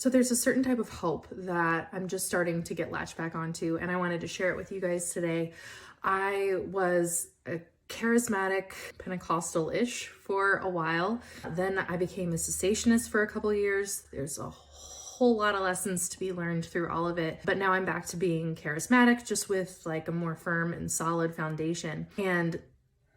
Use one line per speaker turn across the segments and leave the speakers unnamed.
So there's a certain type of hope that I'm just starting to get latched back onto, and I wanted to share it with you guys today. I was a charismatic Pentecostal-ish for a while. Then I became a cessationist for a couple of years. There's a whole lot of lessons to be learned through all of it. But now I'm back to being charismatic, just with like a more firm and solid foundation. And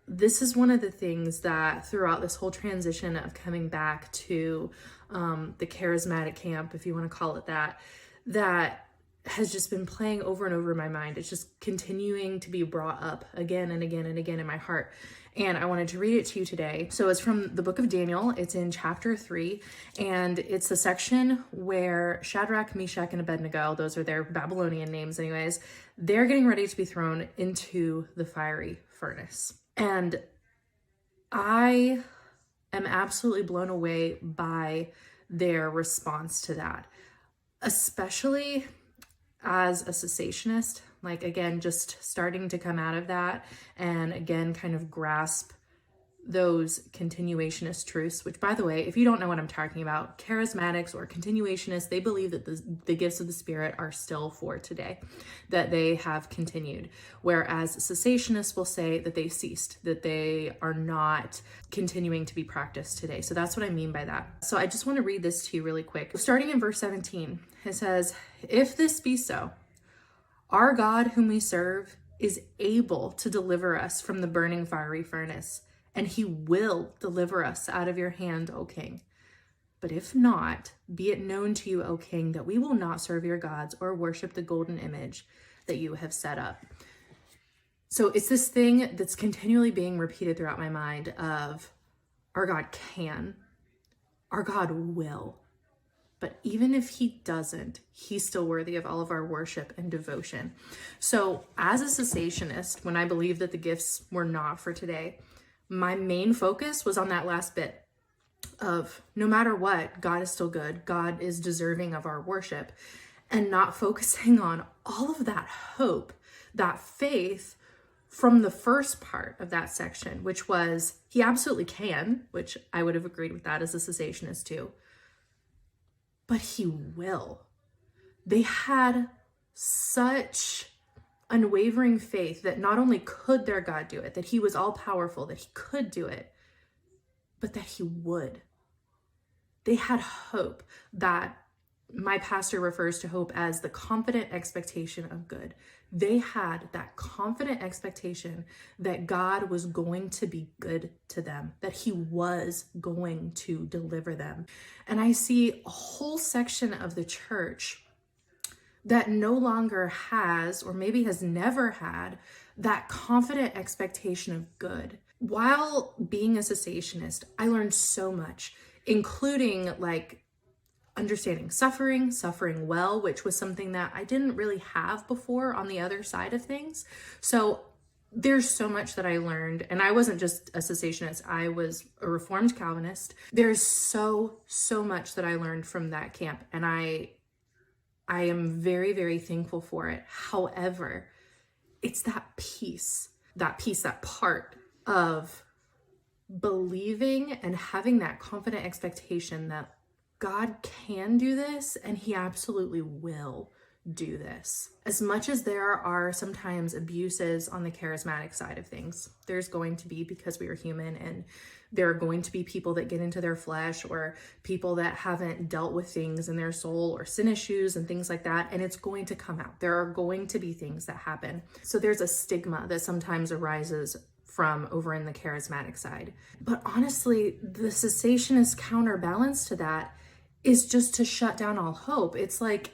this is one of the things that throughout this whole transition of coming back to the charismatic camp, if you want to call it that, that has just been playing over and over in my mind. It's just continuing to be brought up again and again and again in my heart. And I wanted to read it to you today. So it's from the book of Daniel. It's in chapter 3. And it's the section where Shadrach, Meshach, and Abednego, those are their Babylonian names anyways, they're getting ready to be thrown into the fiery furnace. And I am absolutely blown away by their response to that, especially as a cessationist, like again, just starting to come out of that and again, kind of grasp those continuationist truths, which by the way, if you don't know what I'm talking about, charismatics or continuationists, they believe that the gifts of the Spirit are still for today, that they have continued. Whereas cessationists will say that they ceased, that they are not continuing to be practiced today. So that's what I mean by that. So I just want to read this to you really quick. Starting in verse 17, it says, "If this be so, our God whom we serve is able to deliver us from the burning fiery furnace, and he will deliver us out of your hand, O king. But if not, be it known to you, O king, that we will not serve your gods or worship the golden image that you have set up." So it's this thing that's continually being repeated throughout my mind of our God can, our God will. But even if he doesn't, he's still worthy of all of our worship and devotion. So as a cessationist, when I believed that the gifts were not for today, my main focus was on that last bit of no matter what, God is still good. God is deserving of our worship, and not focusing on all of that hope, that faith from the first part of that section, which was he absolutely can, which I would have agreed with that as a cessationist too, but he will. They had such unwavering faith that not only could their God do it, that he was all powerful, that he could do it, but that he would. They had hope that my pastor refers to hope as the confident expectation of good. They had that confident expectation that God was going to be good to them, that he was going to deliver them. And I see a whole section of the church that no longer has, or maybe has never had, that confident expectation of good. While being a cessationist, I learned so much, including like understanding suffering well, which was something that I didn't really have before on the other side of things. So there's so much that I learned, and I wasn't just a cessationist, I was a Reformed Calvinist. There's so much that I learned from that camp, and I am very, very thankful for it. However, it's that that part of believing and having that confident expectation that God can do this, and he absolutely will do this. As much as there are sometimes abuses on the charismatic side of things, there's going to be, because we are human, and there are going to be people that get into their flesh, or people that haven't dealt with things in their soul or sin issues and things like that, and it's going to come out. There are going to be things that happen. So there's a stigma that sometimes arises from over in the charismatic side. But honestly, the cessationist counterbalance to that is just to shut down all hope. It's like,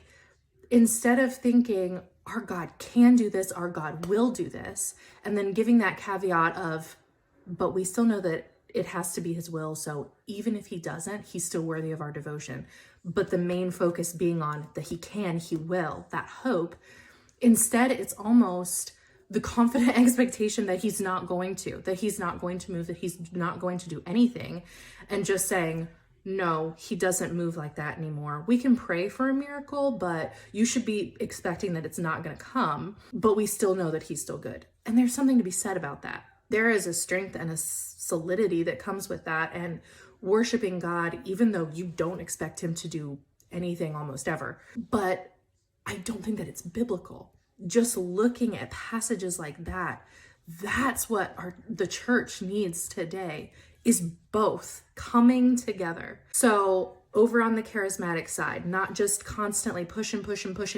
instead of thinking our God can do this, our God will do this, and then giving that caveat of, but we still know that it has to be his will, so even if he doesn't, he's still worthy of our devotion. But the main focus being on that he can, he will, that hope. Instead, it's almost the confident expectation that he's not going to, that he's not going to move, that he's not going to do anything, and just saying, no, he doesn't move like that anymore. We can pray for a miracle, but you should be expecting that it's not going to come, but we still know that he's still good. And there's something to be said about that. There is a strength and a solidity that comes with that, and worshiping God, even though you don't expect him to do anything almost ever. But I don't think that it's biblical. Just looking at passages like that, that's what the church needs today, is both coming together. So over on the charismatic side, not just constantly pushing,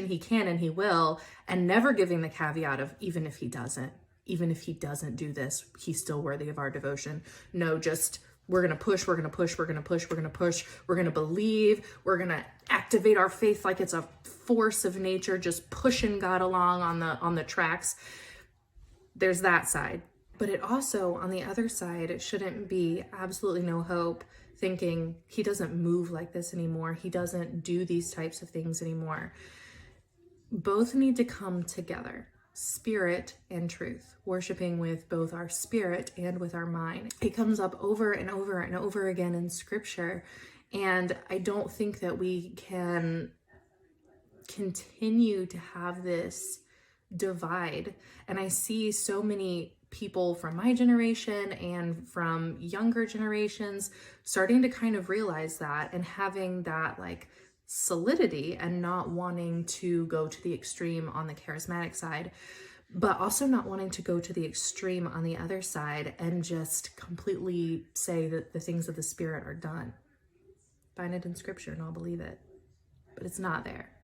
he can and he will, and never giving the caveat of even if he doesn't do this, he's still worthy of our devotion. No, just we're going to push, we're going to push, we're going to push, we're going to push, we're going to believe, we're going to activate our faith like it's a force of nature, just pushing God along on the tracks. There's that side. But it also, on the other side, it shouldn't be absolutely no hope, thinking he doesn't move like this anymore. He doesn't do these types of things anymore. Both need to come together, spirit and truth, worshiping with both our spirit and with our mind. It comes up over and over and over again in scripture. And I don't think that we can continue to have this divide. And I see so many people from my generation and from younger generations starting to kind of realize that and having that like solidity and not wanting to go to the extreme on the charismatic side, but also not wanting to go to the extreme on the other side and just completely say that the things of the Spirit are done. Find it in scripture and I'll believe it, but it's not there.